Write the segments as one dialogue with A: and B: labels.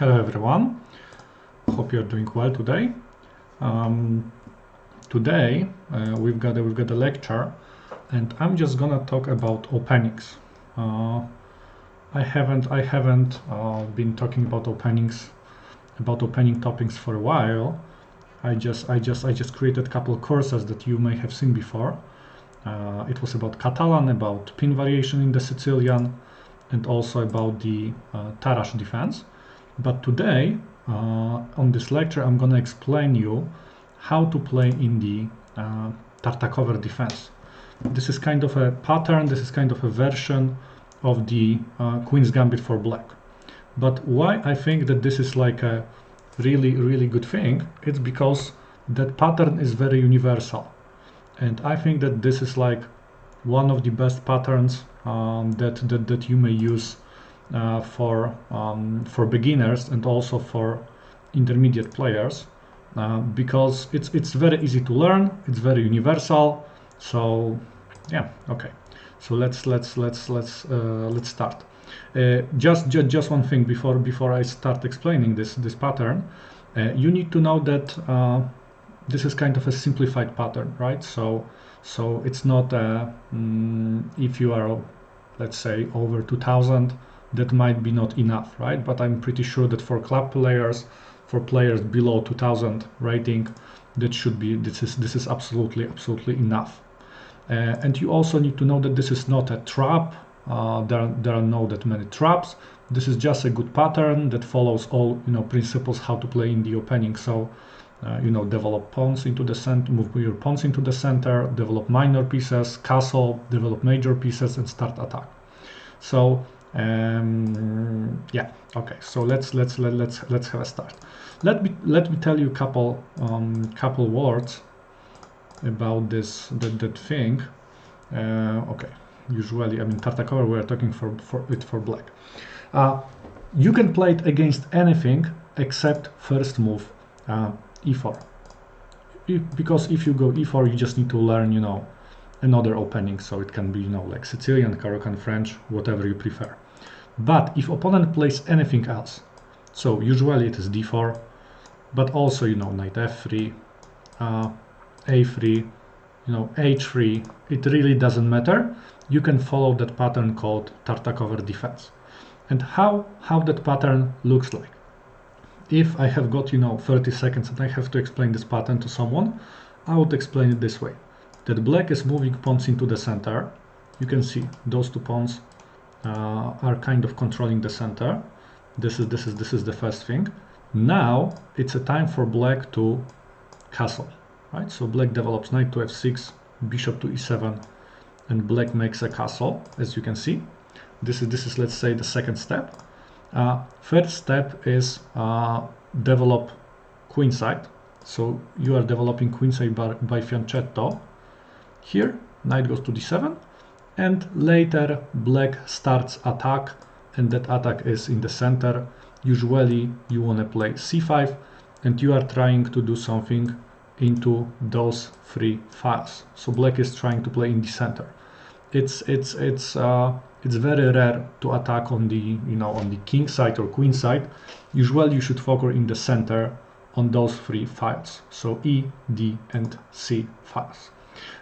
A: Hello everyone, hope you're doing well today. Today we've got a lecture, and I'm just gonna talk about openings. I haven't been talking about opening topics for a while. I just created a couple of courses that you may have seen before. It was about Catalan, about pin variation in the Sicilian, and also about the Tartakower Defense. But today, on this lecture, I'm going to explain you how to play in the Tartakower Defense. This is kind of a pattern, this is kind of a version of the Queen's Gambit for black. But why I think that this is like a really good thing, it's because that pattern is very universal. And I think that this is like one of the best patterns that you may use for beginners and also for intermediate players, because it's very easy to learn, it's very universal. So yeah, okay. So let's start. Just one thing before I start explaining this pattern. You need to know that this is kind of a simplified pattern, right? So it's not if you are, let's say, over 2000, that might be not enough, right? But I'm pretty sure that for club players, for players below 2000 rating, that should be, this is absolutely enough. And you also need to know that this is not a trap. There are not that many traps. This is just a good pattern that follows all principles how to play in the opening. So develop pawns into the center, move your pawns into the center, develop minor pieces, castle, develop major pieces, and start attack. So yeah, okay. So let's have a start. Let me tell you a couple words about that thing. Okay. Usually, I mean, Tartakower, we're talking for black. You can play it against anything except first move e4. Because if you go e4, you just need to learn, another opening. So it can be, like Sicilian, Moroccan, French, whatever you prefer. But if opponent plays anything else, so usually it is d4, but also, knight f3, a3, h3, it really doesn't matter. You can follow that pattern called Tartakower Defense. And how that pattern looks like. If I have got 30 seconds and I have to explain this pattern to someone, I would explain it this way: that black is moving pawns into the center. You can see those two pawns are kind of controlling the center. This is the first thing. Now it's a time for black to castle, right? So black develops knight to f6, bishop to e7, and black makes a castle, as you can see. This is let's say the second step. Third step is develop queenside. So you are developing queenside by fianchetto. Here knight goes to d7, and later black starts attack, and that attack is in the center. Usually you want to play c5, and you are trying to do something into those three files. So black is trying to play in the center. It's very rare to attack on the on the king side or queen side. Usually you should focus in the center on those three files. So E, D, and C files.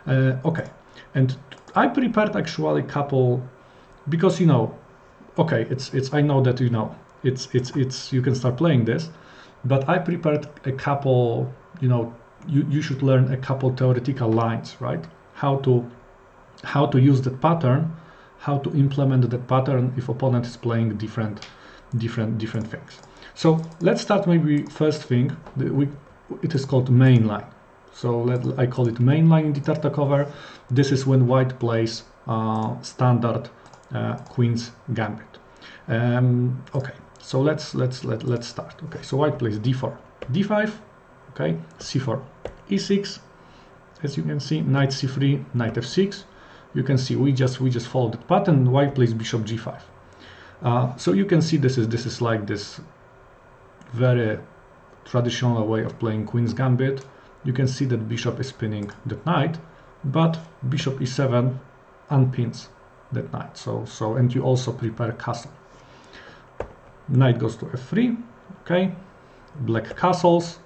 A: Okay, and I prepared actually a couple, because okay, it's I know that it's you can start playing this, but I prepared a couple. You should learn a couple theoretical lines, right? How to use that pattern, how to implement that pattern if opponent is playing different things. So let's start maybe first thing. It is called main line. So I call it main line in the Tartakower. This is when white plays standard Queen's Gambit. Okay, so let's start. Okay, so white plays d4, d5. Okay, c4, e6. As you can see, knight c3, knight f6. You can see we just follow the pattern. White plays bishop g5. So you can see this is like this very traditional way of playing Queen's Gambit. You can see that bishop is pinning that knight, but bishop e7 unpins that knight. So and you also prepare castle. Knight goes to f3. Okay, black castles,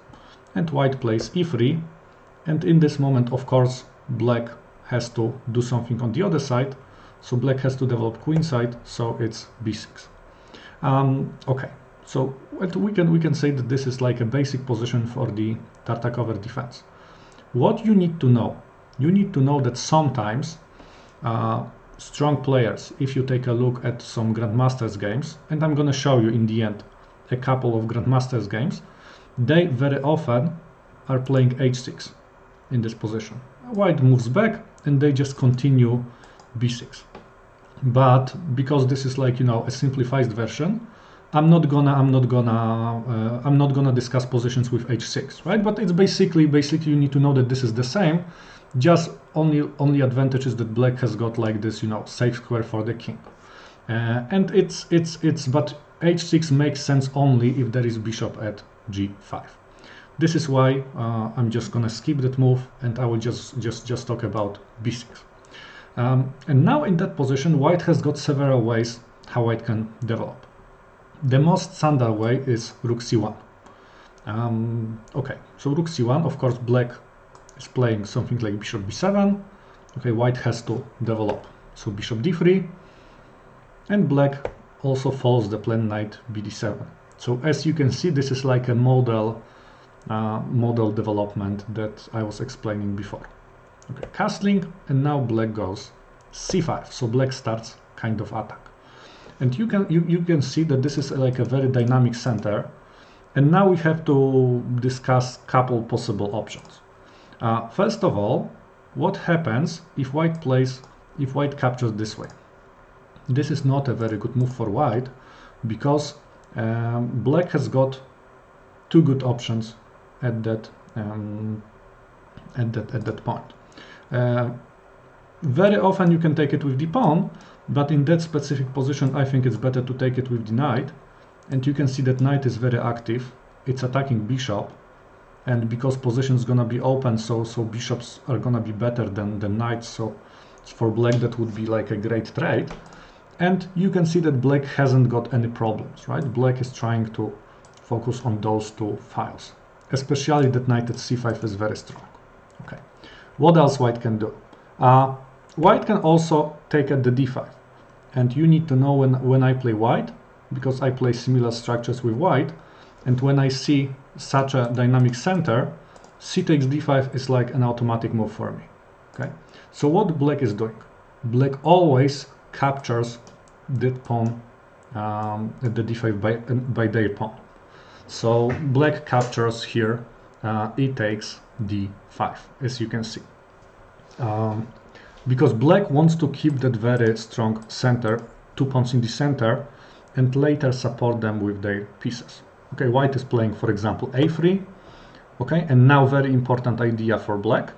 A: and white plays e3, and in this moment, of course, black has to do something on the other side, so black has to develop queenside, so it's b6. Okay, so we can say that this is like a basic position for the Tartakower defense. What you need to know that sometimes strong players, if you take a look at some Grandmasters games, and I'm gonna show you in the end a couple of Grandmasters games, they very often are playing h6 in this position. White moves back and they just continue b6. But because this is like, you know, a simplified version, I'm not gonna discuss positions with h6, right? But it's basically you need to know that this is the same. Just only advantage is that black has got like this, you know, safe square for the king, and but h6 makes sense only if there is bishop at g5. This is why I'm just gonna skip that move, and I will just talk about b6. And now in that position, white has got several ways how white can develop. The most standard way is Rook C1. Okay, so Rook C1, of course, black is playing something like bishop b7. Okay, white has to develop, so bishop d3, and black also follows the plan knight bd7. So as you can see, this is like a model development that I was explaining before. Okay, castling, and now black goes c5, so black starts kind of attack. And you can see that this is like a very dynamic center. And now we have to discuss couple possible options. First of all, what happens if white captures this way? This is not a very good move for white, because black has got two good options at that point. Very often you can take it with the pawn, but in that specific position I think it's better to take it with the knight. And you can see that knight is very active. It's attacking bishop, and because position is gonna be open, so bishops are gonna be better than knights. So for black that would be like a great trade. And you can see that black hasn't got any problems, right? Black is trying to focus on those two files, especially that knight at c5 is very strong. Okay, what else white can do? White can also take at the d5, and you need to know when I play white, because I play similar structures with white, and when I see such a dynamic center, c takes d5 is like an automatic move for me. Okay, so what black is doing? Black always captures that pawn at the d5 by their pawn. So black captures here, e takes d5, as you can see. Because black wants to keep that very strong center, two pawns in the center, and later support them with their pieces. Okay, white is playing, for example, a3. Okay, and now very important idea for black,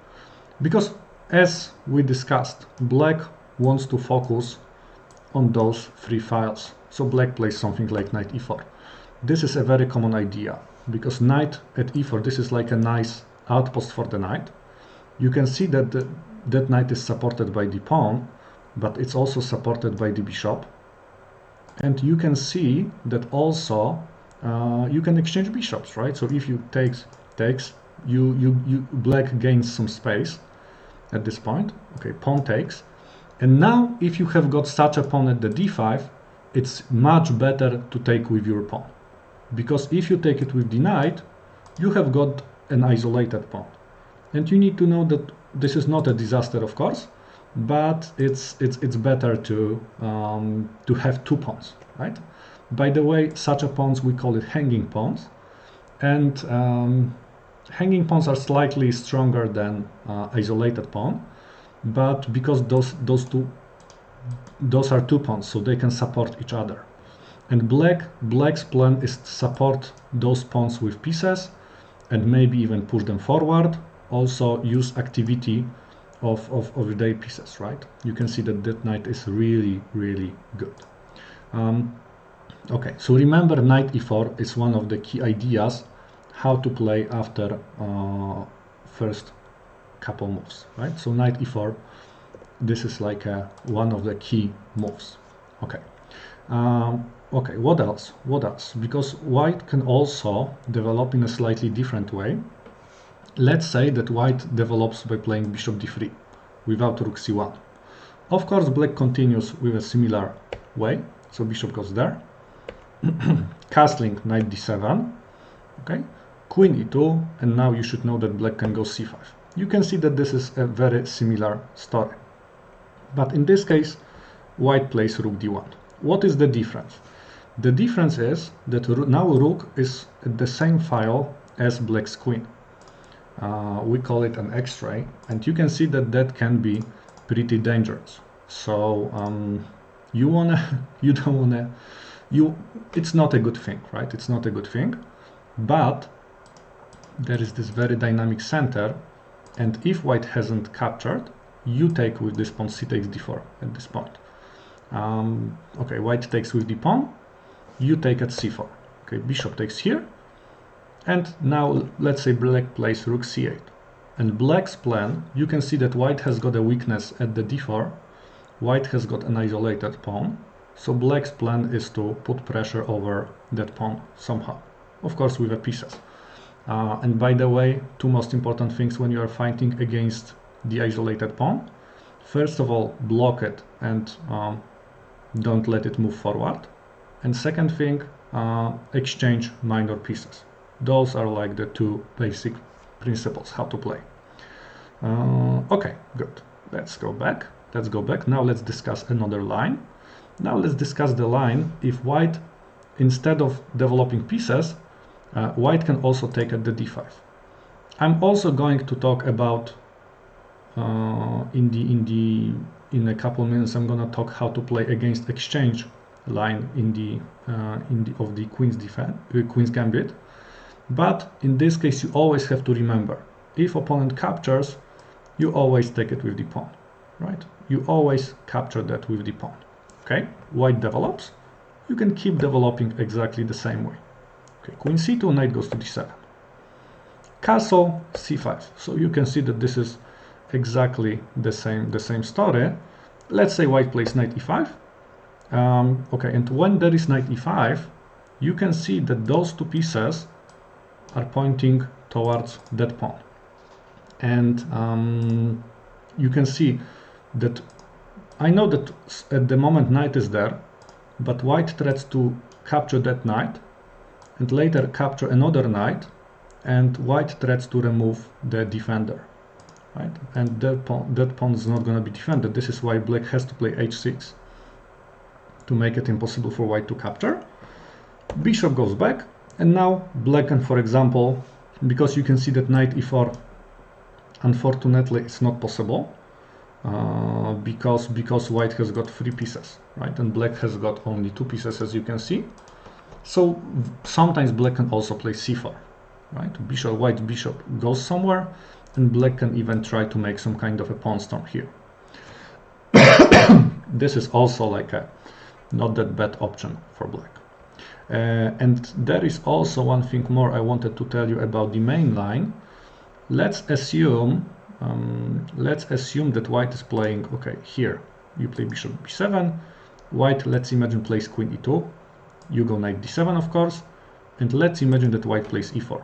A: because as we discussed, black wants to focus on those three files. So black plays something like knight e4. This is a very common idea, because knight at e4, this is like a nice outpost for the knight. You can see that that knight is supported by the pawn, but it's also supported by the bishop. And you can see that also you can exchange bishops, right? So if you takes, black gains some space at this point. Okay, pawn takes. And now if you have got such a pawn at the d5, it's much better to take with your pawn. Because if you take it with the knight, you have got an isolated pawn. And you need to know that this is not a disaster, of course, but it's better to have two pawns, right? By the way, such a pawns, we call it hanging pawns, and hanging pawns are slightly stronger than isolated pawn, but because those are two pawns, so they can support each other. And black's plan is to support those pawns with pieces and maybe even push them forward. Also use activity of their pieces, right? You can see that that knight is really, really good. Okay, so remember, knight e4 is one of the key ideas how to play after first couple moves, right? So knight e4, this is like one of the key moves. Okay, Okay, what else? What else? Because white can also develop in a slightly different way. Let's say that white develops by playing bishop d3 without rook c1. Of course, black continues with a similar way, so bishop goes there. Castling knight d7, okay, queen e2, and now you should know that black can go c5. You can see that this is a very similar story. But in this case, white plays rook d1. What is the difference? The difference is that now rook is at the same file as black's queen. We call it an X-ray, and you can see that that can be pretty dangerous. So you don't wanna, it's not a good thing, right? It's not a good thing, but there is this very dynamic center, and if white hasn't captured, you take with this pawn, c takes d4 at this point. Okay, white takes with the pawn, you take at c4. Okay, bishop takes here, and now let's say black plays rook c8. And black's plan, you can see that white has got a weakness at the d4, white has got an isolated pawn, so black's plan is to put pressure over that pawn somehow, of course with the pieces. And by the way, two most important things when you are fighting against the isolated pawn: first of all, block it and don't let it move forward, and second thing, exchange minor pieces. Those are like the two basic principles how to play. Okay, good. Let's go back. Now let's discuss another line. Now let's discuss the line if white, instead of developing pieces, white can also take at the d5. I'm also going to talk about in a couple minutes. I'm gonna talk how to play against exchange line in the queen's gambit. But in this case, you always have to remember, if opponent captures, you always take it with the pawn, right? You always capture that with the pawn. Okay, white develops, you can keep developing exactly the same way. Okay, queen c2, knight goes to d7. Castle c5. So you can see that this is exactly the same story. Let's say white plays knight e5. Okay, and when there is knight e5, you can see that those two pieces are pointing towards that pawn, and you can see that I know that at the moment knight is there, but white threats to capture that knight and later capture another knight, and white threats to remove the defender, right? And that pawn is not going to be defended. This is why black has to play h6 to make it impossible for white to capture. Bishop goes back, and now black can, for example, because you can see that knight e4, unfortunately, it's not possible, because white has got 3 pieces, right? And black has got only 2 pieces, as you can see. So sometimes black can also play c4, right? White bishop goes somewhere, and black can even try to make some kind of a pawn storm here. This is also like a not that bad option for black. And there is also one thing more I wanted to tell you about the main line. Let's assume that white is playing, okay, here you play bishop b7, white, let's imagine, plays queen e2, you go knight d7, of course, and let's imagine that white plays e4.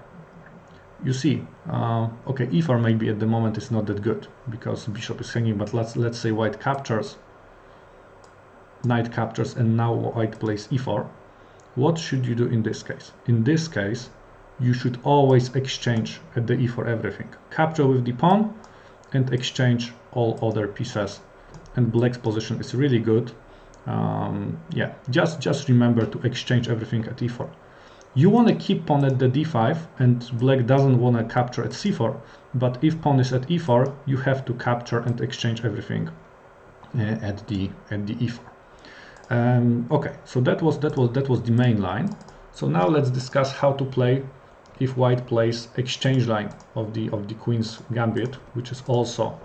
A: You see, okay, e4 maybe at the moment is not that good because bishop is hanging, but let's say white captures, knight captures, and now white plays e4. What should you do in this case? In this case, you should always exchange at the e4 everything. Capture with the pawn and exchange all other pieces. And black's position is really good. Yeah, just remember to exchange everything at e4. You want to keep pawn at the d5, and black doesn't want to capture at c4. But if pawn is at e4, you have to capture and exchange everything at the e4. Okay, so that was the main line. So now let's discuss how to play if white plays exchange line of the queen's gambit, which is also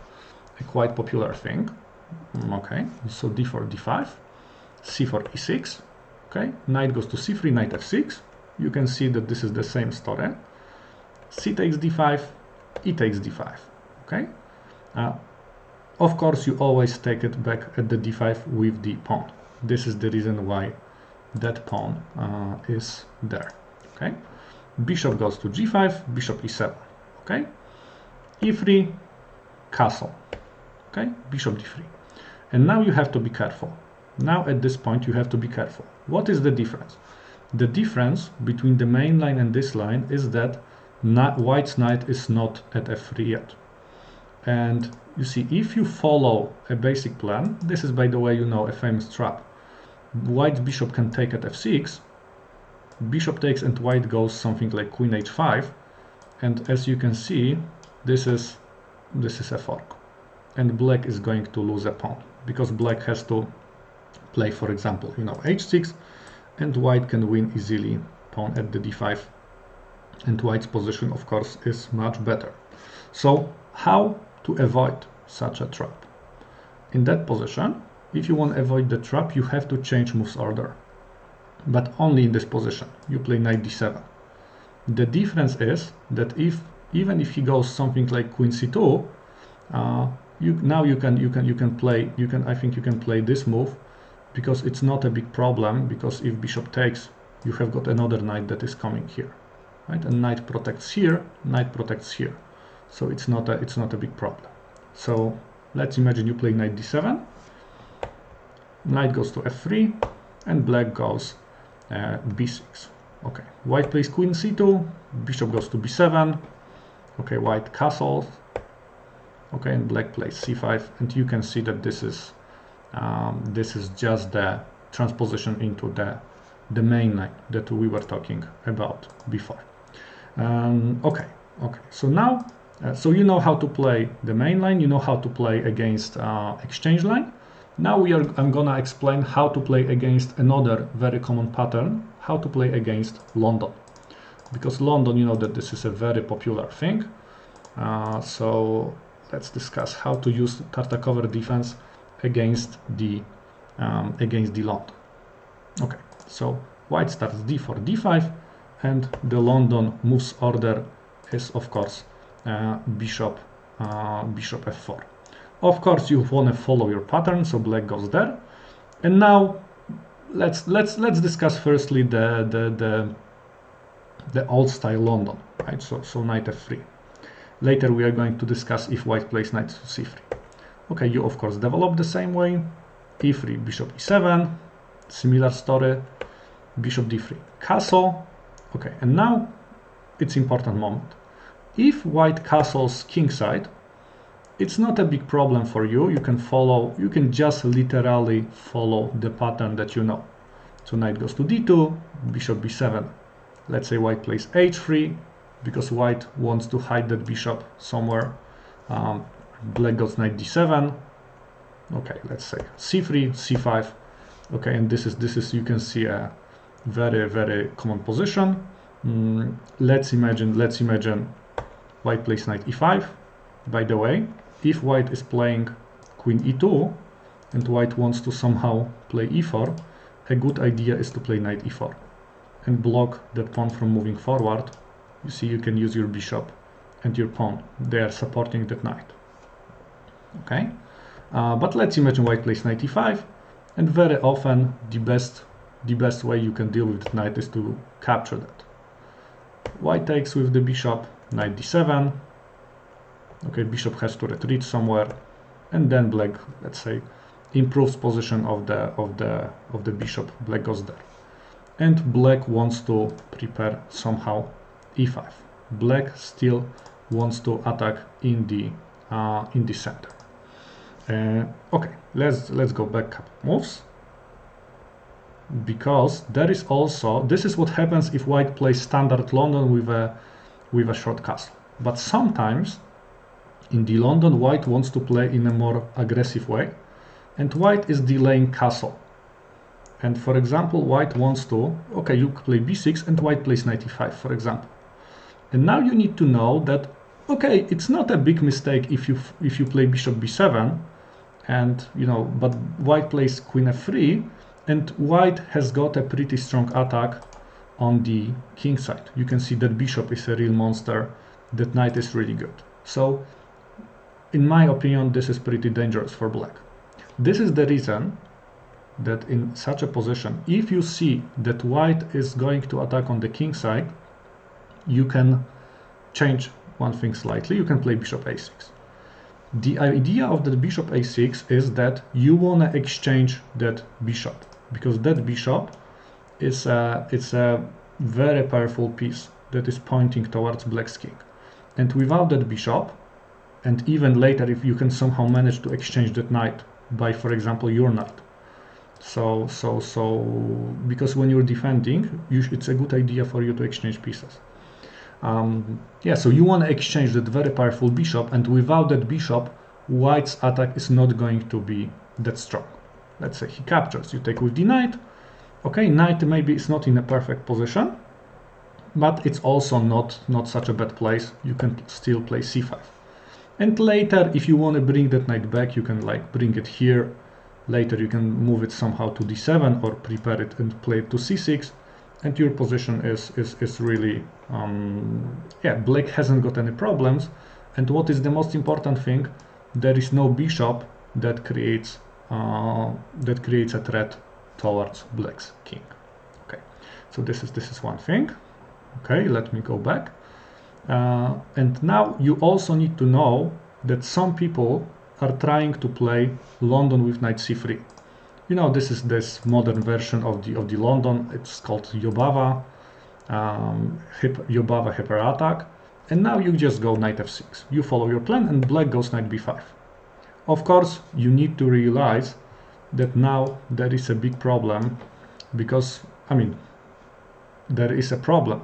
A: a quite popular thing. Okay, so d4, d5, c4, e6. Okay, knight goes to c3, knight f6. You can see that this is the same story. C takes d5, e takes d5. Okay. Of course, you always take it back at the d5 with the pawn. This is the reason why that pawn is there. Okay, bishop goes to g5, bishop e7. Okay, e3, castle. Okay, bishop d3. And now you have to be careful. Now at this point you have to be careful. What is the difference? The difference between the main line and this line is that white's knight is not at f3 yet. And you see, if you follow a basic plan, this is, by the way, you know, a famous trap. White's bishop can take at f6, bishop takes and white goes something like queen h5, and as you can see, this is a fork, and black is going to lose a pawn because black has to play, for example, you know, h6, and white can win easily pawn at the d5, and white's position, of course, is much better. So how to avoid such a trap? In that position, if you want to avoid the trap, you have to change moves order, but only in this position. You play knight d7. The difference is that even if he goes something like queen c2, I think you can play this move, because it's not a big problem, because if bishop takes, you have got another knight that is coming here, right? And knight protects here, knight protects here, so it's not a big problem. So let's imagine you play knight d7, knight goes to f3, and black goes b6. Okay, white plays queen c2, bishop goes to b7. Okay, white castles. Okay, and black plays c5, and you can see that this is just the transposition into the main line that we were talking about before. Okay, so now, so you know how to play the main line, you know how to play against exchange line. Now I'm gonna explain how to play against another very common pattern, how to play against London. Because London, you know that this is a very popular thing. So let's discuss how to use Tartakower defense against the London. Okay, so white starts d4, d5, and the London moves order is, of course, bishop f4. Of course, you want to follow your pattern, so black goes there. And now let's discuss firstly the old style London, right? So knight f3. Later we are going to discuss if white plays knight to c3. Okay, you of course develop the same way. e3, bishop e7, similar story, bishop d3, castle. Okay, and now it's important moment. If white castles kingside, it's not a big problem for you. You can just literally follow the pattern that you know. So knight goes to d2, bishop b7. Let's say white plays h3, because white wants to hide that bishop somewhere. Black goes knight d7. Okay, let's say c3, c5. Okay, and this is you can see a very common position. Let's imagine white plays knight e5. By the way, if white is playing queen e2 and white wants to somehow play e4, a good idea is to play knight e4 and block that pawn from moving forward. You see, you can use your bishop and your pawn. They are supporting that knight. Okay, but let's imagine white plays knight e5, and very often the best way you can deal with that knight is to capture that. White takes with the bishop, knight d7. Okay, bishop has to retreat somewhere, and then black, let's say, improves position of the bishop. Black goes there, and black wants to prepare somehow e5. Black still wants to attack in the center. Okay, let's go back a couple moves, because there is also, this is what happens if white plays standard London with a short castle. But sometimes in the London, white wants to play in a more aggressive way, and white is delaying castle. And for example, white wants to, okay, you play b6 and white plays knight e5, for example. And now you need to know that, okay, it's not a big mistake if you play bishop b7, and you know, but white plays queen f3, and white has got a pretty strong attack on the king side. You can see that bishop is a real monster, that knight is really good. So in my opinion, this is pretty dangerous for black. This is the reason that in such a position, if you see that white is going to attack on the king side, you can change one thing slightly. You can play bishop a6. The idea of the bishop a6 is that you want to exchange that bishop, because that bishop is it's a very powerful piece that is pointing towards black's king. And without that bishop, and even later if you can somehow manage to exchange that knight by, for example, your knight. So because when you're defending, it's a good idea for you to exchange pieces. Yeah, so you want to exchange that very powerful bishop, and without that bishop, white's attack is not going to be that strong. Let's say he captures, you take with the knight. Okay, knight maybe is not in a perfect position, but it's also not such a bad place. You can still play c5. And later, if you want to bring that knight back, you can like bring it here. Later you can move it somehow to d7 or prepare it and play it to c6, and your position is really yeah, black hasn't got any problems. And what is the most important thing, there is no bishop that creates a threat towards black's king. Okay, so this is one thing. Okay, let me go back. And now you also need to know that some people are trying to play London with knight c3. You know, this is this modern version of the London. It's called Yobava, Yobava hyper attack. And now you just go knight f6. You follow your plan, and black goes knight b5. Of course, you need to realize that now there is a big problem, because, I mean, there is a problem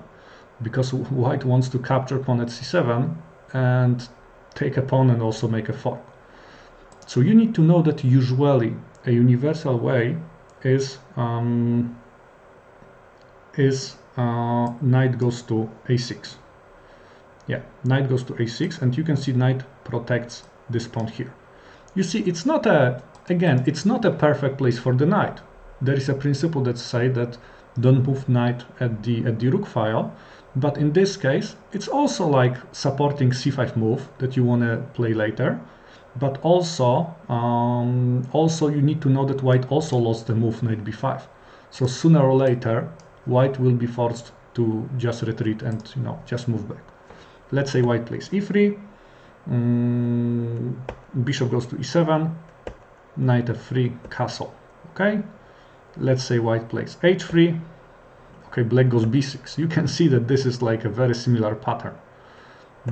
A: because white wants to capture pawn at c7 and take a pawn and also make a fork. So you need to know that usually a universal way is knight goes to a6. Yeah, knight goes to a6, and you can see knight protects this pawn here. You see, it's not a, again, it's not a perfect place for the knight. There is a principle that says that don't move knight at the rook file, but in this case, it's also like supporting c5 move that you want to play later. But also you need to know that white also lost the move knight b5. So sooner or later, white will be forced to just retreat and, you know, just move back. Let's say white plays e3, bishop goes to e7, knight f3, castle. Okay, let's say white plays h3. Okay, black goes b6. You can see that this is like a very similar pattern.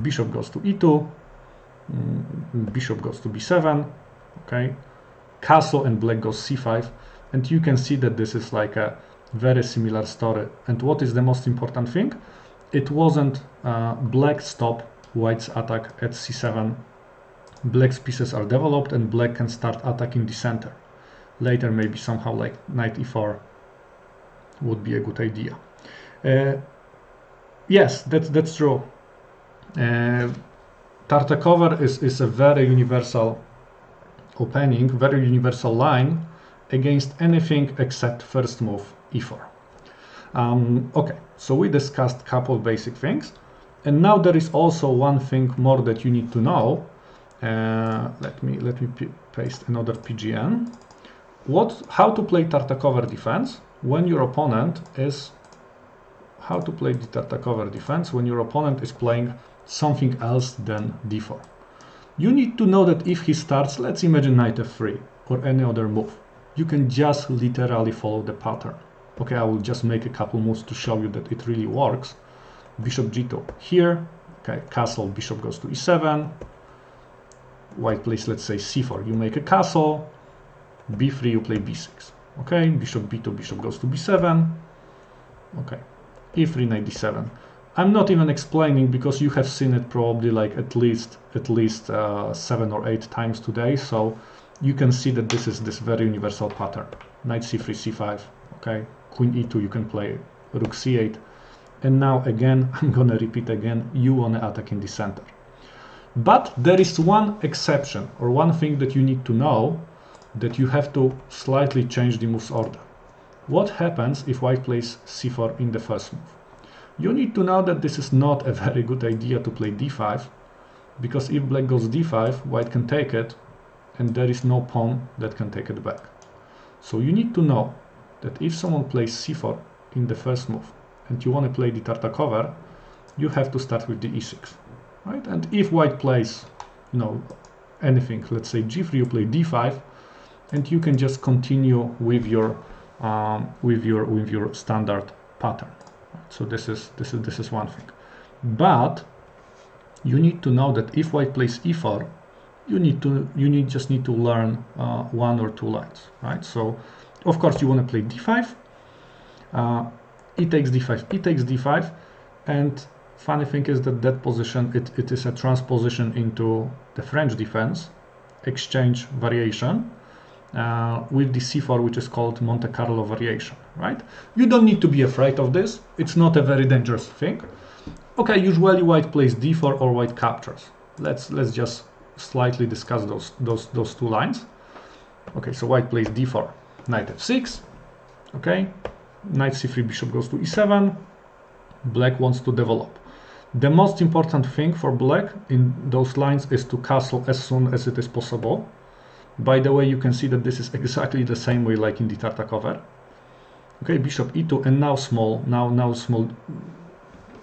A: Bishop goes to e2. Bishop goes to b7, okay, castle, and black goes c5, and you can see that this is like a very similar story. And what is the most important thing? It wasn't black stop white's attack at c7. Black's pieces are developed, and black can start attacking the center. Later, maybe somehow like knight e4 would be a good idea. Yes, that's true. Tartakower is a very universal opening, very universal line against anything except first move e4. Okay, so we discussed a couple basic things, and now there is also one thing more that you need to know. Let me paste another PGN. How to play Tartakower defense when your opponent is playing something else than d4. You need to know that if he starts, let's imagine knight f3 or any other move, you can just literally follow the pattern. Okay, I will just make a couple moves to show you that it really works. Bishop g2 here, okay, castle, bishop goes to e7, white plays, let's say, c4, you make a castle, b3, you play b6, okay, bishop b2, bishop goes to b7, okay, e3, knight d7. I'm not even explaining because you have seen it probably like at least 7 or 8 times today, so you can see that this is this very universal pattern. Knight c3, c5, okay, queen e2, you can play rook c8, and now again, I'm gonna repeat again, you wanna attack in the center. But there is one exception, or one thing that you need to know, that you have to slightly change the move's order. What happens if white plays c4 in the first move? You need to know that this is not a very good idea to play d5, because if black goes d5, white can take it, and there is no pawn that can take it back. So you need to know that if someone plays c4 in the first move and you want to play the Tartakower, you have to start with the e6, right? And if white plays, you know, anything, let's say g3, you play d5, and you can just continue with your standard pattern. So this is one thing. But you need to know that if white plays e4, you just need to learn one or two lines, right? So of course you want to play d5, e takes d5, e takes d5, and funny thing is that that position, it is a transposition into the French defense exchange variation with the c4, which is called Monte Carlo variation, right? You don't need to be afraid of this. It's not a very dangerous thing. Okay, usually white plays d4 or white captures. Let's just slightly discuss those two lines. Okay, so white plays d4, knight f6. Okay, knight c3, bishop goes to e7. Black wants to develop. The most important thing for black in those lines is to castle as soon as it is possible. By the way, you can see that this is exactly the same way like in the Tartakower. Okay, bishop e2, and now small,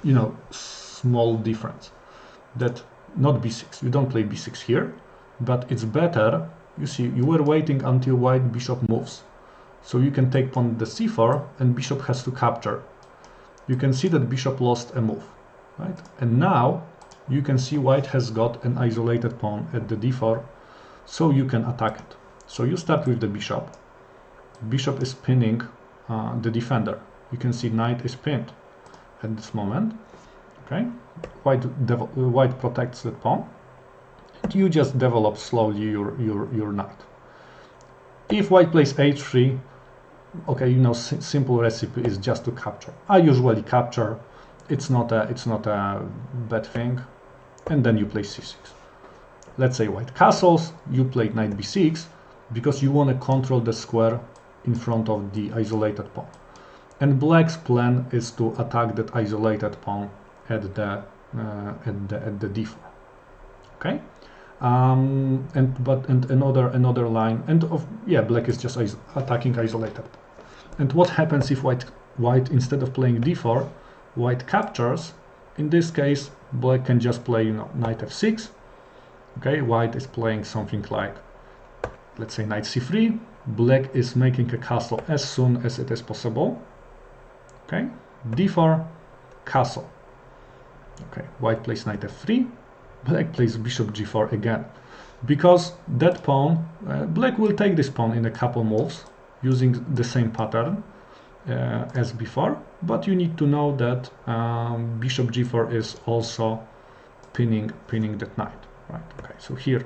A: you know, small difference. That not b6. You don't play b6 here, but it's better. You see, you were waiting until white bishop moves, so you can take pawn the c4, and bishop has to capture. You can see that bishop lost a move, right? And now you can see white has got an isolated pawn at the d4, so you can attack it. So you start with the bishop. Bishop is pinning the defender. You can see knight is pinned at this moment. Okay, white protects the pawn, and you just develop slowly your knight. If white plays h3, okay, you know, simple recipe is just to capture. I usually capture. It's not a bad thing, and then you play c6. Let's say white castles, you play knight b6 because you want to control the square in front of the isolated pawn. And black's plan is to attack that isolated pawn at the d4. Okay, and another line, and black is just attacking isolated. And what happens if white instead of playing d4, white captures? In this case, black can just play, you know, knight f6. Okay, white is playing something like, let's say, knight c3. Black is making a castle as soon as it is possible. Okay, d4, castle. Okay, white plays knight f3. Black plays bishop g4 again, because that pawn, black will take this pawn in a couple moves using the same pattern as before, but you need to know that bishop g4 is also pinning that knight. Right. Okay, so here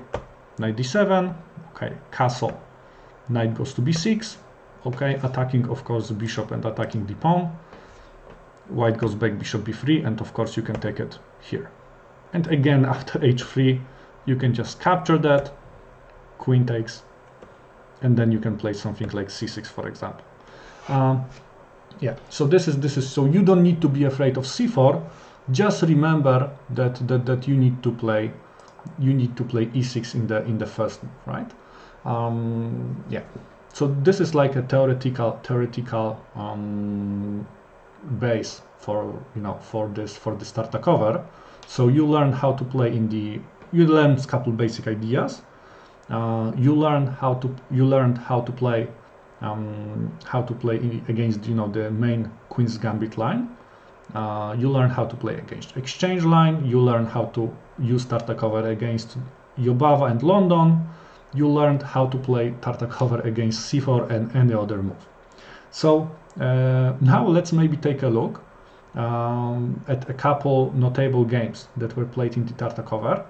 A: knight d7, okay, castle, knight goes to b6, okay, attacking of course the bishop and attacking the pawn. White goes back, bishop b3, and of course you can take it here. And again, after h3, you can just capture that, queen takes, and then you can play something like c6, for example. Yeah, so this is so you don't need to be afraid of c4. Just remember that you need to play e6 in the first move, right? Yeah, so this is like a theoretical base for, you know, for this Tartakower. So you learn how to play you learn a couple basic ideas. You learned how to play against, you know, the main Queen's Gambit line. You learn how to play against exchange line. You learn how to use Tartakower against Yobava and London. You learned how to play Tartakower against c4 and any other move. So now let's maybe take a look at a couple notable games that were played in the Tartakower.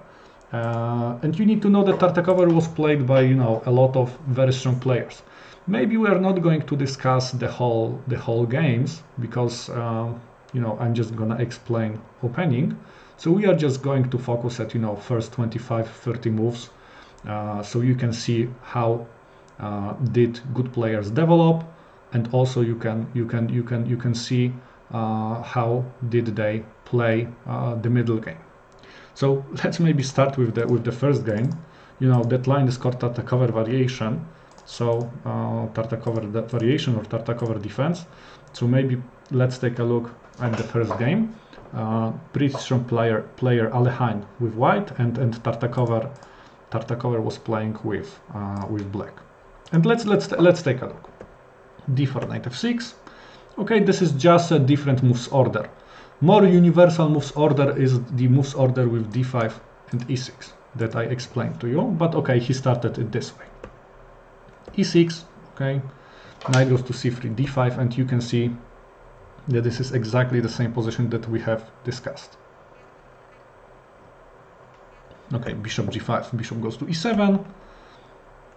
A: And you need to know that Tartakower was played by, you know, a lot of very strong players. Maybe we are not going to discuss the whole games because you know, I'm just gonna explain opening. So we are just going to focus at, you know, first 25-30 moves, so you can see how did good players develop, and also you can see how did they play the middle game. So let's maybe start with the first game. You know, that line is called Tartakower variation. So Tartakower variation or Tartakower defense. So maybe let's take a look at the first game. Pretty strong player Alehain with white, and Tartakower was playing with black. And let's take a look. D4, knight f6. Okay, this is just a different moves order. More universal moves order is the moves order with d5 and e6 that I explained to you. But okay, he started it this way. e6, okay, knight goes to c3, d5, and you can see that this is exactly the same position that we have discussed. Okay, bishop g5, bishop goes to e7,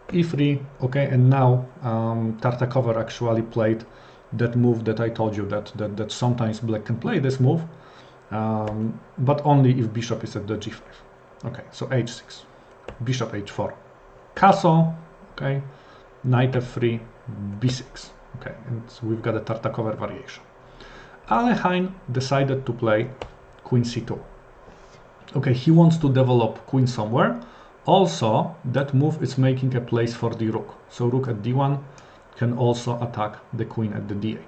A: e3, okay, and now Tartakower actually played that move that I told you that sometimes black can play this move, but only if bishop is at the g5. Okay, so h6, bishop h4, castle, okay, knight f3, b6, okay, and we've got a Tartakower variation. Alehain decided to play queen c2. Okay, he wants to develop queen somewhere. Also, that move is making a place for the rook. So rook at d1 can also attack the queen at the d8.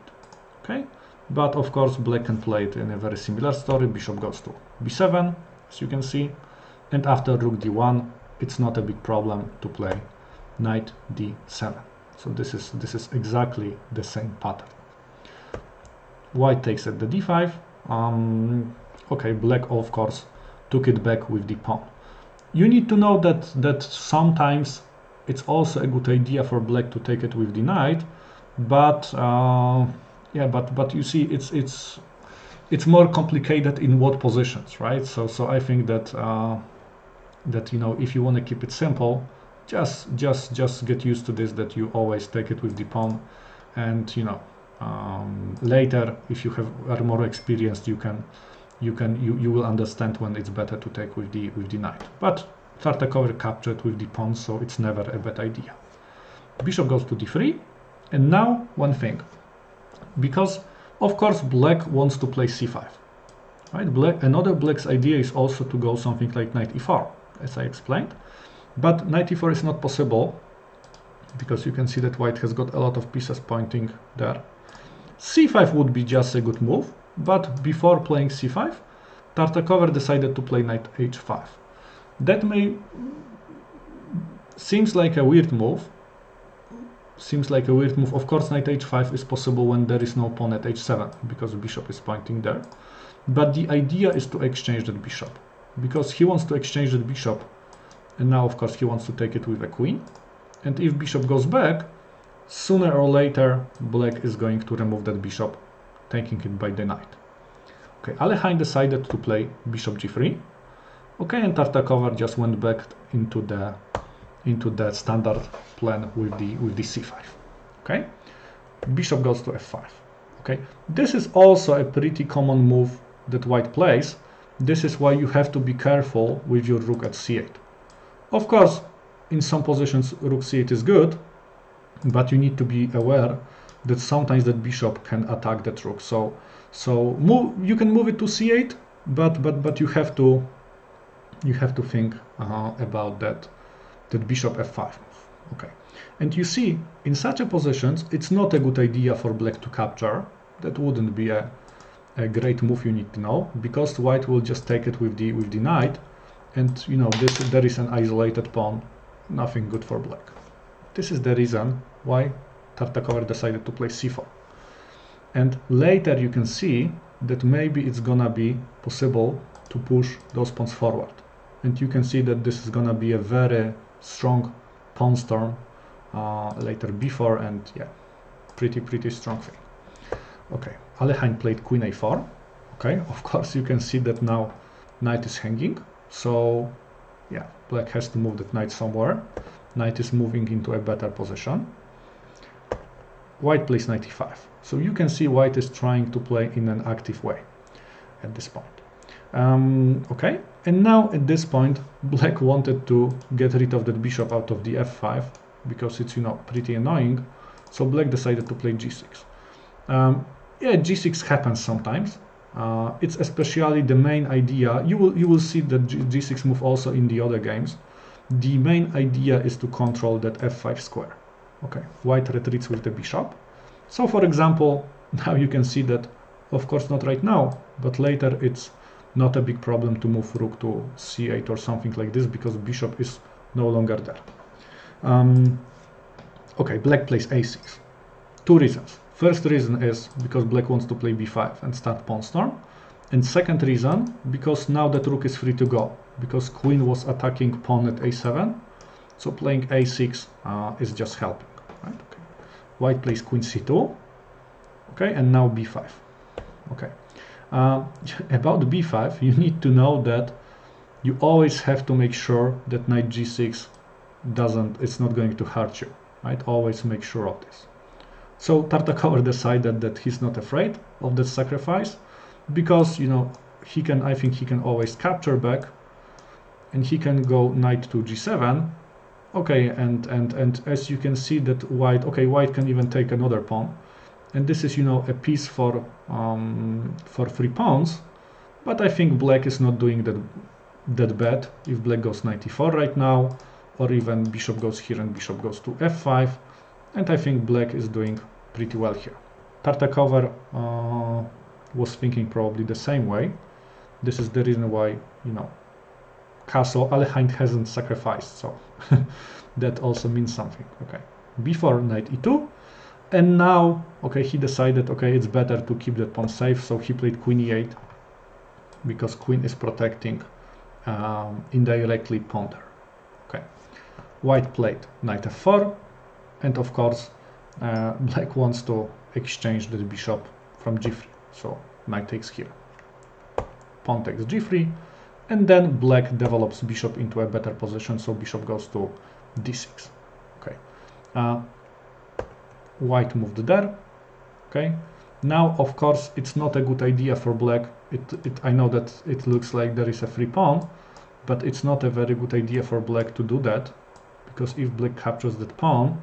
A: Okay, but of course black can play it in a very similar story. Bishop goes to b7, as you can see, and after rook d1, it's not a big problem to play knight d7. So this is exactly the same pattern. White takes at the d5. Okay, black of course took it back with the pawn. You need to know that sometimes it's also a good idea for black to take it with the knight, but yeah, but you see it's more complicated in what positions, right? So I think that that, you know, if you want to keep it simple, just get used to this, that you always take it with the pawn, and you know, later if you are more experienced, you will understand when it's better to take with the knight. But Tartakower captured with the pawn, so it's never a bad idea. Bishop goes to d3, and now one thing, because of course black wants to play c5, right? Another black's idea is also to go something like knight e4, as I explained, but knight e4 is not possible because you can see that white has got a lot of pieces pointing there. c5 would be just a good move, but before playing c5, Tartakower decided to play knight h5. That seems like a weird move. Of course, knight h5 is possible when there is no pawn at h7 because the bishop is pointing there. But the idea is to exchange that bishop, because he wants to exchange that bishop, and now of course he wants to take it with a queen. And if bishop goes back, sooner or later black is going to remove that bishop, taking it by the knight. Okay, Alehain decided to play bishop g3. Okay, and Tartakower just went back into the standard plan with the c5. Okay, bishop goes to f5. Okay, this is also a pretty common move that white plays. This is why you have to be careful with your rook at c8. Of course, in some positions rook c8 is good, but you need to be aware that sometimes that bishop can attack that rook. So you can move it to c8, but you have to think about that bishop f5 move. Okay, and you see in such a positions it's not a good idea for black to capture. That wouldn't be a great move, you need to know, because white will just take it with the knight, and you know there is an isolated pawn, nothing good for black. This is the reason why Tartakower decided to play c4. And later you can see that maybe it's gonna be possible to push those pawns forward. And you can see that this is gonna be a very strong pawn storm later b4, and yeah, pretty strong thing. Okay, Alehain played queen a4. Okay, of course you can see that now knight is hanging. So yeah, black has to move that knight somewhere. Knight is moving into a better position. White plays knight e5. So you can see white is trying to play in an active way at this point. Okay, and now at this point black wanted to get rid of that bishop out of the f5 because it's, you know, pretty annoying. So black decided to play g6. Yeah, g6 happens sometimes. It's especially the main idea. You will see that g6 move also in the other games. The main idea is to control that f5 square. Okay, white retreats with the bishop. So for example, now you can see that, of course not right now, but later it's not a big problem to move rook to c8 or something like this, because bishop is no longer there. Okay, black plays a6. Two reasons. First reason is because black wants to play b5 and start pawn storm. And second reason, because now that rook is free to go, because queen was attacking pawn at a7, so playing a6 is just helping. Right? Okay. White plays queen c2, okay, and now b5. Okay. About b5, you need to know that you always have to make sure that knight g6 it's not going to hurt you, right? Always make sure of this. So Tartakower decided that he's not afraid of the sacrifice, because, you know, I think he can always capture back, and he can go knight to g7. Okay, and as you can see that white can even take another pawn, and this is, you know, a piece for 3 pawns. But I think black is not doing that bad if black goes knight e4 right now, or even bishop goes here and bishop goes to f5, and I think black is doing pretty well here. Tartakower was thinking probably the same way. This is the reason why, you know, castle Alekhine hasn't sacrificed, so that also means something. Okay, b4, knight e2, and now, okay, he decided, okay, it's better to keep that pawn safe, so he played queen e8, because queen is protecting indirectly pawn there. Okay, white played knight f4, and of course black wants to exchange the bishop from g3, so knight takes here, pawn takes g3, and then black develops bishop into a better position, so bishop goes to d6. Okay, white moved there. Okay, now of course it's not a good idea for black. I know that it looks like there is a free pawn, but it's not a very good idea for black to do that, because if black captures that pawn,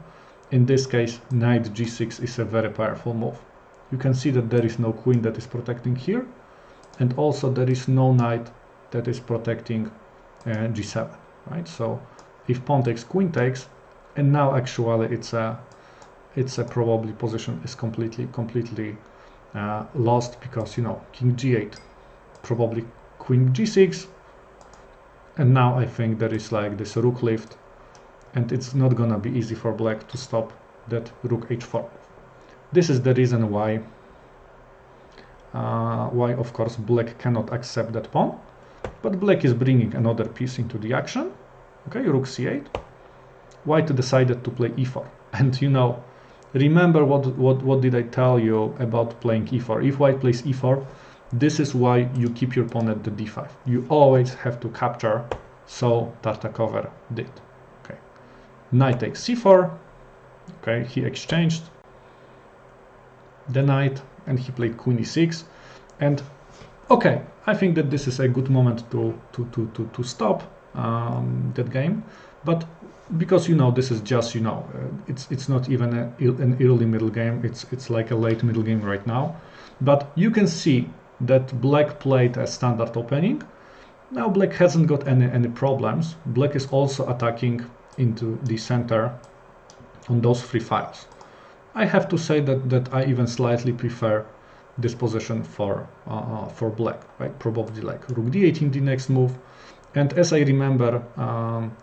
A: in this case knight g6 is a very powerful move. You can see that there is no queen that is protecting here, and also there is no knight that is protecting g7, right? So if pawn takes, queen takes, and now actually it's a probably position is completely lost, because, you know, king g8, probably queen g6, and now I think there is like this rook lift, and it's not gonna be easy for black to stop that rook h4. This is the reason why of course black cannot accept that pawn, but black is bringing another piece into the action. Okay, rook c8. White decided to play e4, and, you know, remember what did I tell you about playing e4? If white plays e4, this is why you keep your pawn at the d5. You always have to capture, so Tartakower did. Okay, knight takes c4. Okay, he exchanged the knight, and he played queen e6, and okay, I think that this is a good moment to stop that game, but because, you know, this is just, you know, it's not even an early middle game, it's like a late middle game right now, but you can see that black played a standard opening. Now black hasn't got any problems. Black is also attacking into the center on those 3 files. I have to say that I even slightly prefer this position for black, right? Probably like rook d8 in the next move. And as I remember,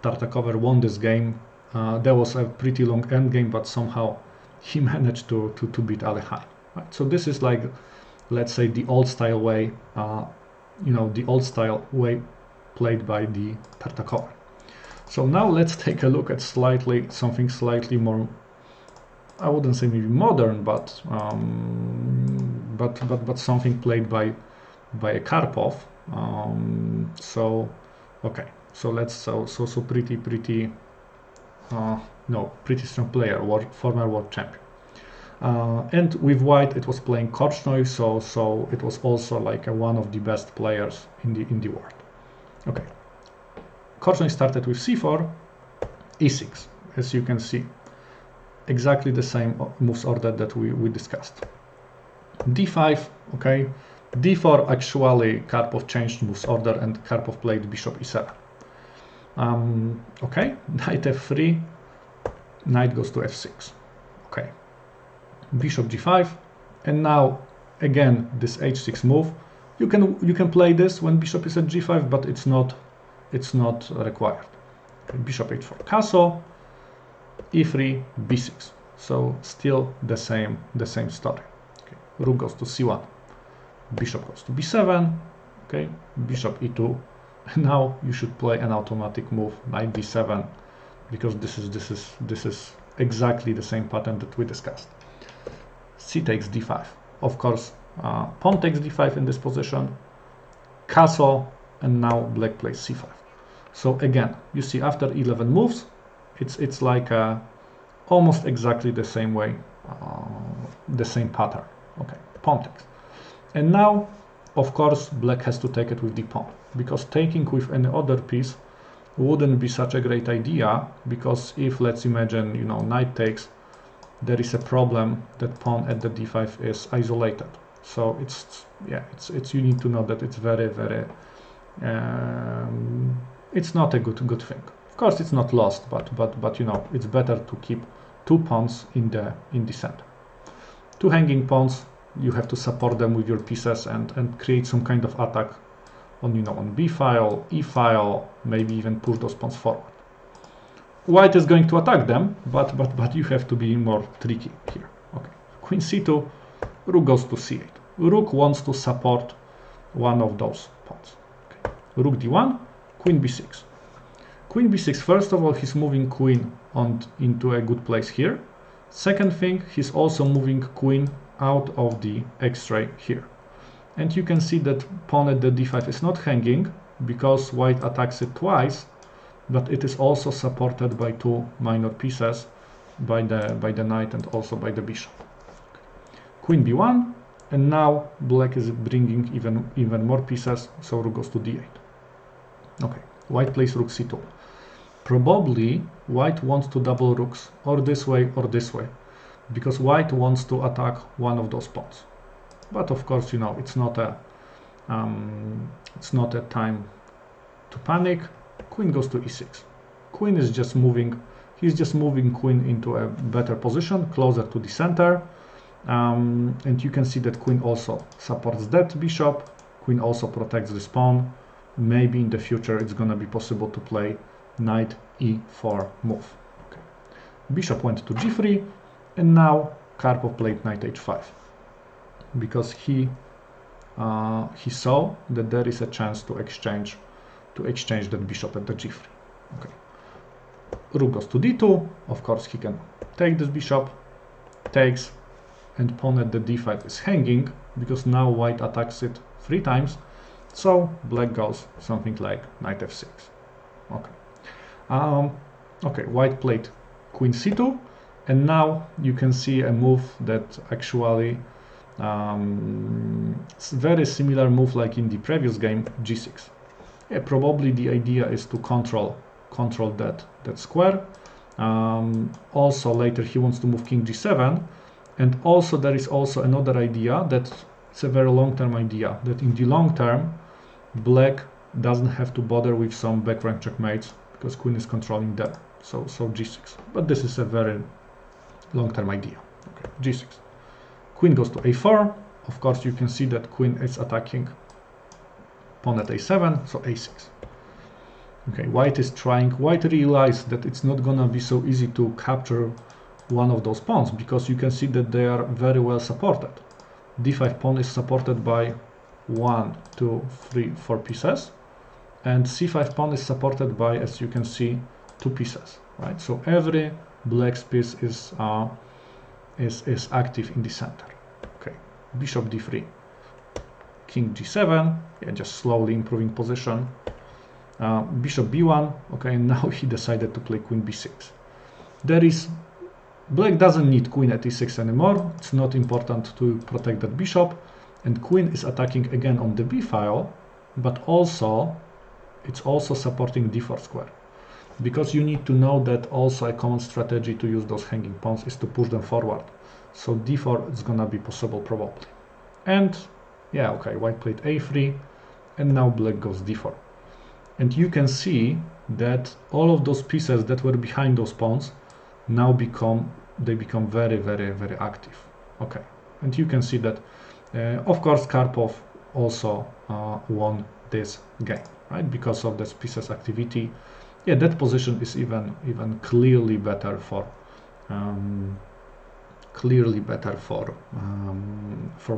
A: Tartakower won this game. There was a pretty long endgame, but somehow he managed to beat Alekhine. Right? So this is like, let's say, the old style way, you know, the old style way played by the Tartakower. So now let's take a look at something slightly more, I wouldn't say maybe modern, but something played by a Karpov. So okay, so let's pretty strong player, former world champion. And with white it was playing Korchnoi, so it was also like one of the best players in the world. Okay, Korchnoi started with c4, e6, as you can see, exactly the same moves order that we discussed. d5, okay, d4, actually Karpov changed moves order and Karpov played bishop e7. Okay, knight f3, knight goes to f6. Okay, bishop g5, and now again this h6 move. You can play this when bishop is at g5, but it's not required. Okay, bishop h4 castle, e3, b6. So still the same story. Okay, rook goes to c1, bishop goes to b7. Okay, bishop e2. Now you should play an automatic move, knight d7, because this is exactly the same pattern that we discussed. C takes d5. Of course, pawn takes d5 in this position, castle, and now black plays c5. So again, you see after 11 moves, it's like almost exactly the same way, the same pattern. Okay, pawn takes. And now, of course, black has to take it with the pawn, because taking with any other piece wouldn't be such a great idea, because if, let's imagine, you know, knight takes, there is a problem that pawn at the d5 is isolated. So it's you need to know that it's very it's not a good thing. Of course, it's not lost, but you know, it's better to keep two pawns in the center. Two hanging pawns, you have to support them with your pieces and create some kind of attack on, you know, on b file, e file, maybe even push those pawns forward. White is going to attack them, but you have to be more tricky here. Okay, queen c2, rook goes to c8. Rook wants to support one of those pawns. Okay. Rook d1, queen b6. Queen b6, first of all, he's moving queen into a good place here. Second thing, he's also moving queen out of the x-ray here. And you can see that pawn at the d5 is not hanging because white attacks it twice, but it is also supported by two minor pieces, by the knight and also by the bishop. Queen b1, and now black is bringing even more pieces, so rook goes to d8. Okay, white plays rook c2. Probably white wants to double rooks, or this way, because white wants to attack one of those pawns. But of course, you know, it's not a time to panic. Queen goes to e6. Queen is just moving, he's just moving queen into a better position, closer to the center. And you can see that queen also supports that bishop. Queen also protects this pawn. Maybe in the future it's gonna be possible to play knight e4 move. Okay. Bishop went to g3, and now Karpov played knight h5 because he saw that there is a chance to exchange that bishop at the g3. Okay. Rook goes to d2. Of course, he can take this bishop, takes, and pawn at the d5 is hanging because now white attacks it 3 times. So black goes something like knight f6. Okay. Okay, white played queen c2, and now you can see a move that actually it's very similar move like in the previous game, g6. Yeah, probably the idea is to control that square. Also later he wants to move king g7, and also there is also another idea that it's a very long-term idea, that in the long term black doesn't have to bother with some back rank checkmates because queen is controlling there. So g6, but this is a very long-term idea. Okay, g6. Queen goes to a4. Of course, you can see that queen is attacking pawn at a7, so a6. Okay, white realized that it's not gonna be so easy to capture one of those pawns because you can see that they are very well supported. d5 pawn is supported by 1, 2, 3, 4 pieces, and c5 pawn is supported by, as you can see, 2 pieces, right? So every black's piece is active in the center. Okay, bishop d3, king g7, yeah, just slowly improving position. Bishop b1, okay, and now he decided to play queen b6. Black doesn't need queen at e6 anymore. It's not important to protect that bishop, and queen is attacking again on the b file, but also it's also supporting d4 square, because you need to know that also a common strategy to use those hanging pawns is to push them forward. So d4 is gonna be possible probably. And yeah, okay, white played a3, and now black goes d4. And you can see that all of those pieces that were behind those pawns now become very, very, very active. Okay, and you can see that, of course, Karpov also won this game, right? Because of this piece's activity. Yeah, that position is even clearly better for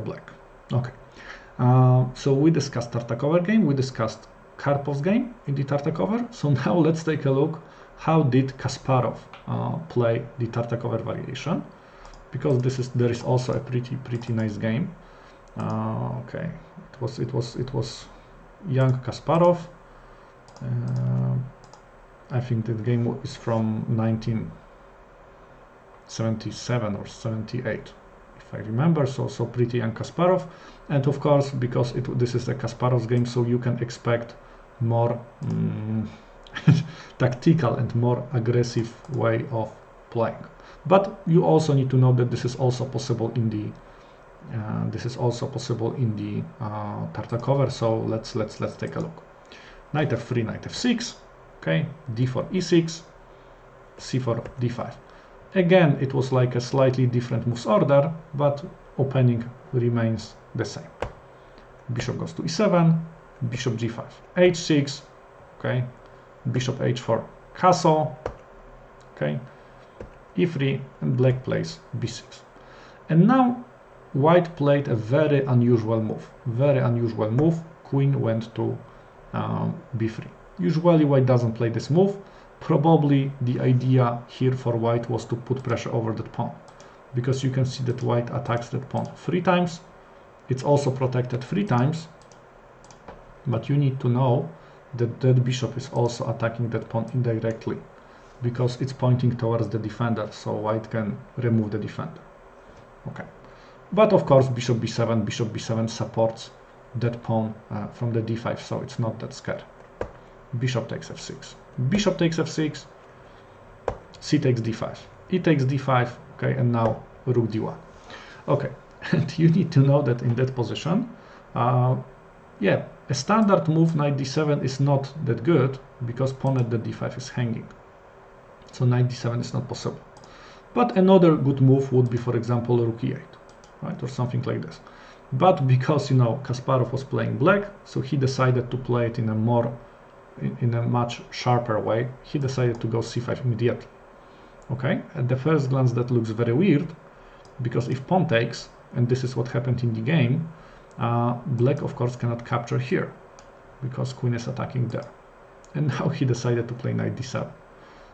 A: black. Okay, so we discussed Tartakower game, we discussed Karpov's game in the Tartakower. So now let's take a look how did Kasparov play the Tartakower variation, because there is also a pretty nice game. Okay, it was young Kasparov. I think that game is from 1977 or 78, if I remember. So pretty young Kasparov, and of course, because this is a Kasparov's game, so you can expect more tactical and more aggressive way of playing. But you also need to know that this is also possible in the Tartakower. So let's take a look. Knight f3, knight f6. Okay, d4, e6, c4, d5. Again, it was like a slightly different moves order, but opening remains the same. Bishop goes to e7, bishop g5, h6. Okay, bishop h4, castle. Okay, e3, and black plays b6. And now white played a very unusual move. Queen went to b3. Usually white doesn't play this move. Probably the idea here for white was to put pressure over that pawn, because you can see that white attacks that pawn 3 times. It's also protected 3 times, but you need to know that that bishop is also attacking that pawn indirectly, because it's pointing towards the defender, so white can remove the defender. Okay, but of course bishop b7 supports that pawn from the d5, so it's not that scary. Bishop takes f6, bishop takes f6, c takes d5, e takes d5. Okay, and now rook d1. Okay, and you need to know that in that position, yeah, a standard move knight d7 is not that good, because pawn at the d5 is hanging, so knight d7 is not possible. But another good move would be, for example, rook e8, right, or something like this. But because, you know, Kasparov was playing black, so he decided to play it in a much sharper way. He decided to go c5 immediately. Okay, at the first glance that looks very weird, because if pawn takes, and this is what happened in the game, black of course cannot capture here, because queen is attacking there. And now he decided to play knight d7.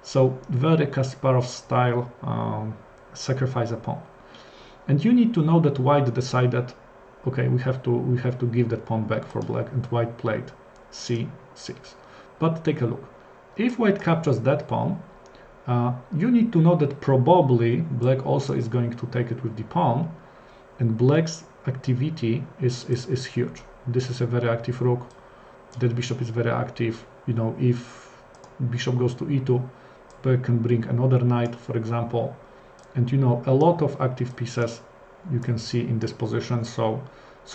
A: So very Kasparov style, sacrifice a pawn. And you need to know that white decided, okay, we have to give that pawn back for black, and white played c6. But take a look. If white captures that pawn, you need to know that probably black also is going to take it with the pawn, and black's activity is huge. This is a very active rook. That bishop is very active. You know, if bishop goes to e2, black can bring another knight, for example. And you know, a lot of active pieces you can see in this position. So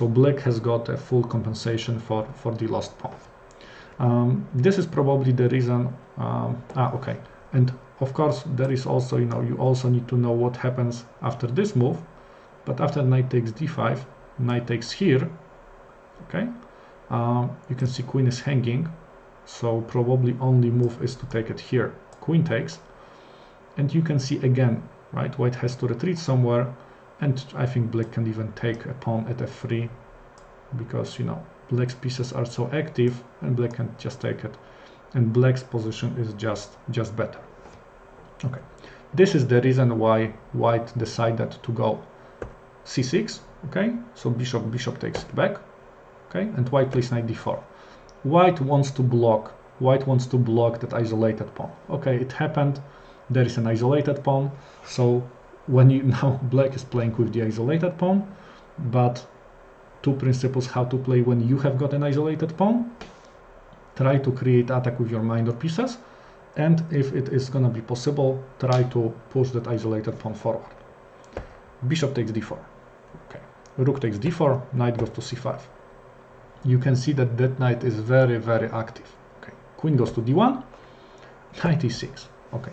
A: black has got a full compensation for the lost pawn. This is probably the reason. Okay, and of course there is also, you know, you also need to know what happens after this move. But after knight takes d5, knight takes here. Okay, you can see queen is hanging, so probably only move is to take it here. Queen takes, and you can see again, right, white has to retreat somewhere, and I think black can even take a pawn at f3, because, you know, black's pieces are so active, and black can just take it, and black's position is just better. Okay, this is the reason why white decided to go c6. Okay, so bishop takes it back. Okay, and white plays knight d4. White wants to block that isolated pawn. Okay, it happened. There is an isolated pawn. So when you now black is playing with the isolated pawn, but two principles how to play when you have got an isolated pawn. Try to create attack with your minor pieces, and if it is gonna be possible, try to push that isolated pawn forward. Bishop takes d4. Okay, rook takes d4, knight goes to c5. You can see that that knight is very, very active. Okay, queen goes to d1, knight e6. Okay,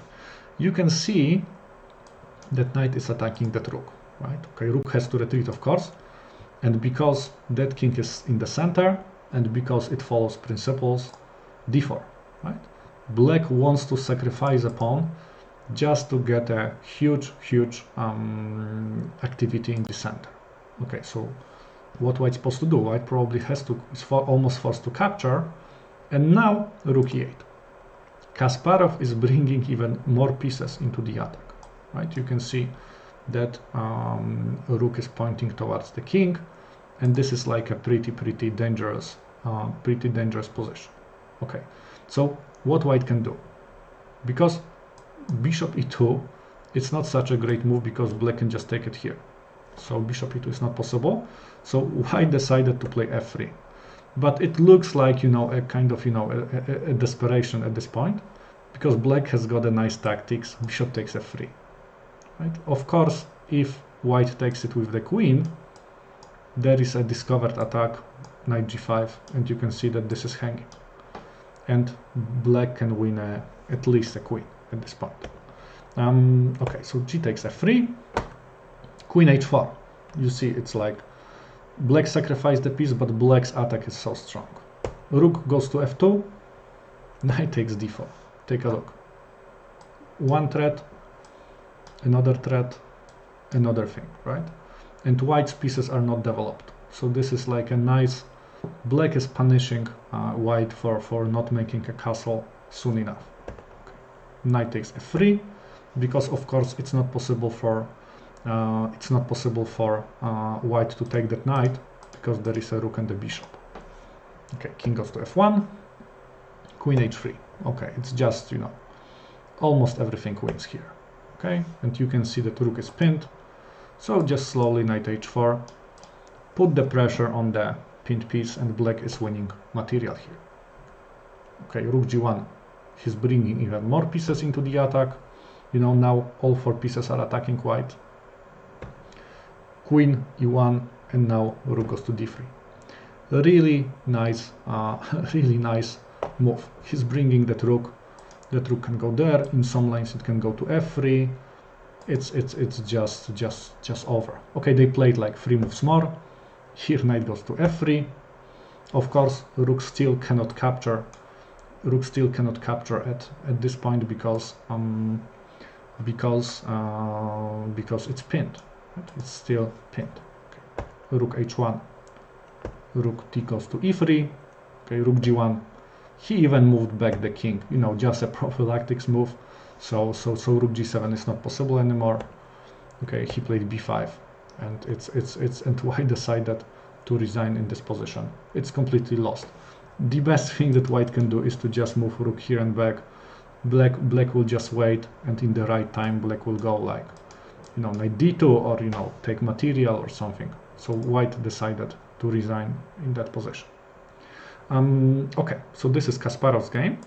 A: you can see that knight is attacking that rook, right? Okay, rook has to retreat, of course, and because that king is in the center, and because it follows principles, d4, right? Black wants to sacrifice a pawn just to get a huge activity in the center. Okay, so what white's supposed to do? White probably is almost forced to capture, and now rook e8. Kasparov is bringing even more pieces into the attack, right? You can see that rook is pointing towards the king, and this is like a pretty dangerous position. Okay, so what white can do? Because bishop e2, it's not such a great move because black can just take it here. So bishop e2 is not possible. So white decided to play f3. But it looks like, a kind of, a desperation at this point, because black has got a nice tactics. Bishop takes f3, right? Of course, if white takes it with the queen, there is a discovered attack, knight g5, and you can see that this is hanging. And black can win at least a queen at this point. Okay, so g takes f3, queen h4. You see, it's like black sacrificed the piece, but black's attack is so strong. Rook goes to f2, knight takes d4. Take a look. One threat, another threat, another thing, right? And white's pieces are not developed. So this is like a nice, black is punishing white for not making a castle soon enough. Okay. Knight takes f3, because of course it's not possible for white to take that knight, because there is a rook and a bishop. Okay, king goes to f1, queen h3. Okay, it's just, almost everything wins here. Okay, and you can see that rook is pinned. So just slowly knight h4, put the pressure on the pinned piece, and black is winning material here. Okay, rook g1, he's bringing even more pieces into the attack. Now all four pieces are attacking white. Queen e1, and now rook goes to d3. Really nice move. He's bringing that rook. That rook can go there. In some lines it can go to f3. It's just over. Okay, they played like 3 moves more. Here knight goes to f3. Of course, rook still cannot capture. Rook still cannot capture at this point because it's pinned. It's still pinned. Okay. Rook h1. Rook d goes to e3. Okay, rook g1. He even moved back the king. Just a prophylactic move. So rook g7 is not possible anymore. Okay, he played b5, and and white decided to resign in this position. It's completely lost. The best thing that white can do is to just move rook here and back. Black will just wait, and in the right time black will go like, knight d2, or take material or something. So white decided to resign in that position. Okay, so this is Kasparov's game.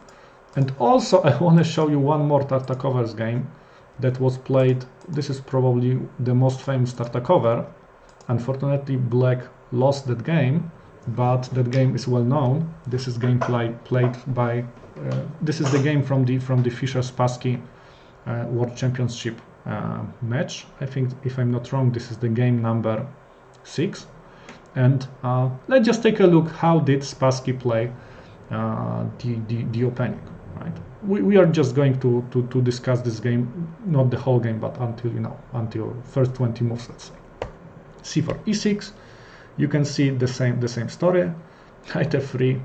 A: And also I want to show you one more Tartakower's game that was played. This is probably the most famous Tartakower. Unfortunately, black lost that game, but that game is well known. This is game played by this is the game from the Fischer-Spassky World Championship match. I think, if I'm not wrong, this is the game number 6. And let's just take a look how did Spassky play the opening. Right? We are just going to discuss this game, not the whole game, but until first 20 moves, let's say. c4 e6. You can see the same story. Knight f3,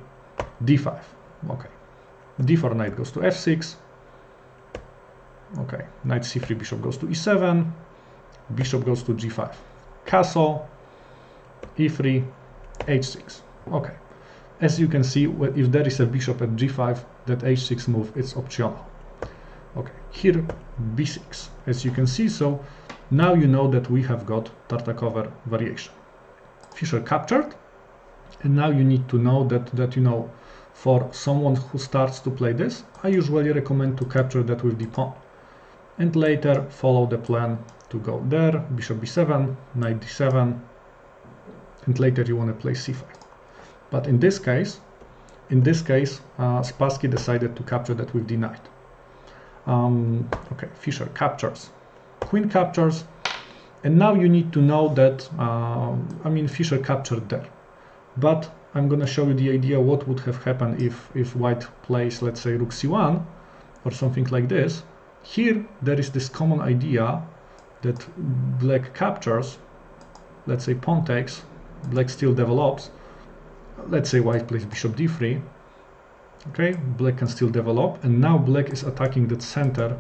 A: d5. Okay. d4, knight goes to f6. Okay. Knight c3, bishop goes to e7. Bishop goes to g5. Castle, e3, h6. Okay. As you can see, if there is a bishop at g5, that h6 move is optional. Okay, here b6, as you can see. So now you know that we have got Tartakower variation. Fischer captured, and now you need to know that for someone who starts to play this, I usually recommend to capture that with the pawn, and later follow the plan to go there, bishop b7, knight d7, and later you want to play c5. But in this case, Spassky decided to capture that with the knight. Okay, Fischer captures. queen captures, and now you need to know that, I mean, Fischer captured there. But I'm going to show you the idea what would have happened if white plays, let's say, Rook C1 or something like this. Here, there is this common idea that black captures, let's say pawn takes, black still develops. Let's say white plays bishop d3. Okay, black can still develop, and now black is attacking that center,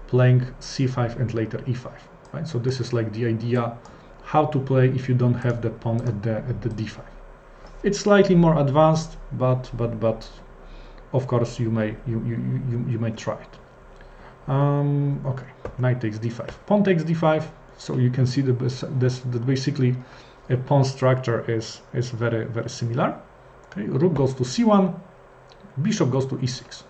A: playing c5 and later e5. Right? So this is like the idea how to play if you don't have that pawn at the d5. It's slightly more advanced, but of course you may try it. Okay, knight takes d5, pawn takes d5. So you can see that basically a pawn structure is very similar. Okay, rook goes to c1, bishop goes to e6.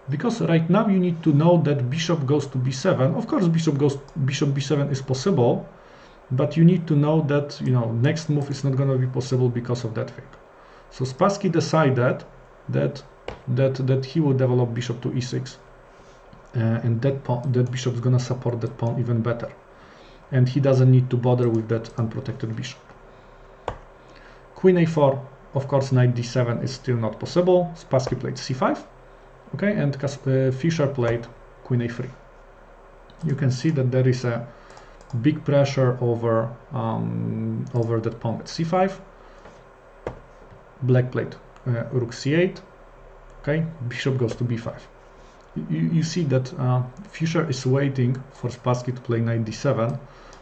A: Because right now you need to know that bishop goes to b7. Of course, bishop b7 is possible, but you need to know that, you know, next move is not going to be possible because of that thing. So Spassky decided that he will develop bishop to e6, and that bishop is going to support that pawn even better, and he doesn't need to bother with that unprotected bishop. Queen a4, of course, knight d7 is still not possible. Spassky played c5, okay, and Fischer played queen a3. You can see that there is a big pressure over that pawn at c5. Black played rook c8. Okay, bishop goes to b5. You see that Fischer is waiting for Spassky to play knight d7,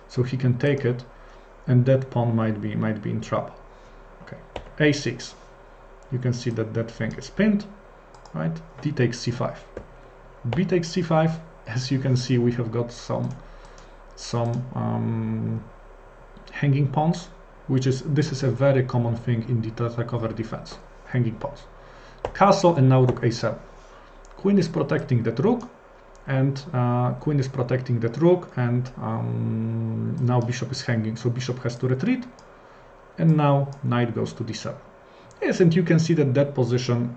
A: so he can take it, and that pawn might be in trouble. Okay, a6. You can see that that thing is pinned. Right, d takes c5. B takes c5. As you can see, we have got some hanging pawns, this is a very common thing in the Tartakower defense, hanging pawns. Castle, and now rook a7. Queen is protecting that rook, and now bishop is hanging, so bishop has to retreat, and now knight goes to d7. Yes, and you can see that position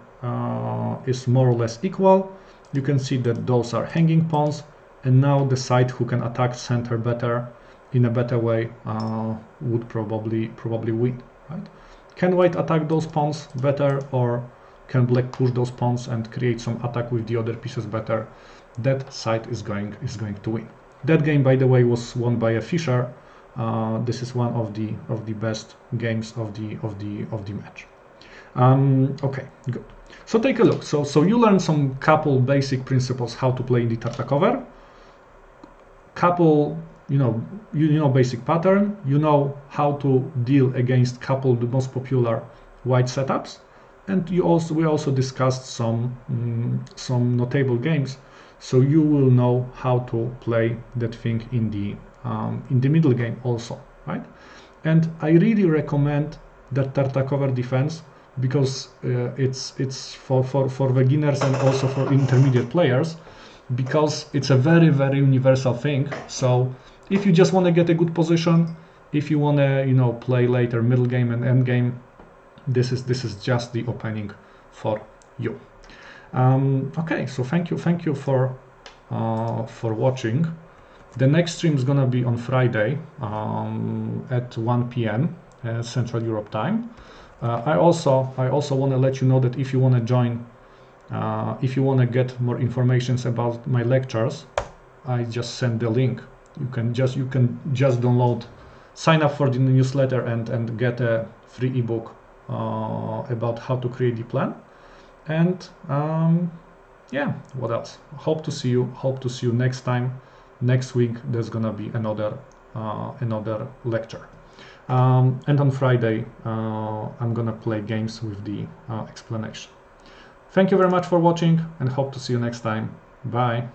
A: is more or less equal. You can see that those are hanging pawns, and now the side who can attack center better, in a better way, would probably win. Right? Can white attack those pawns better, or can black push those pawns and create some attack with the other pieces better? That side is going to win. That game, by the way, was won by a Fischer. This is one of the best games of the match. Okay, good. So take a look. So you learned some couple basic principles how to play in the Tartakower. Couple, you know basic pattern. You know how to deal against couple the most popular white setups, and we also discussed some notable games. So you will know how to play that thing in the middle game also, right? And I really recommend that Tartakower defense, because it's for beginners and also for intermediate players, because it's a very universal thing. So if you just want to get a good position, if you want to play later middle game and end game, this is just the opening for you. Okay, so thank you for watching. The next stream is gonna be on Friday at 1 p.m. Central Europe time. I also want to let you know that if you want to join, if you want to get more information about my lectures, I just sent the link. You can just download, sign up for the newsletter, and get a free ebook about how to create the plan. And yeah, what else? Hope to see you next time. Next week there's gonna be another lecture. And on Friday, I'm gonna play games with the explanation. Thank you very much for watching, and hope to see you next time. Bye.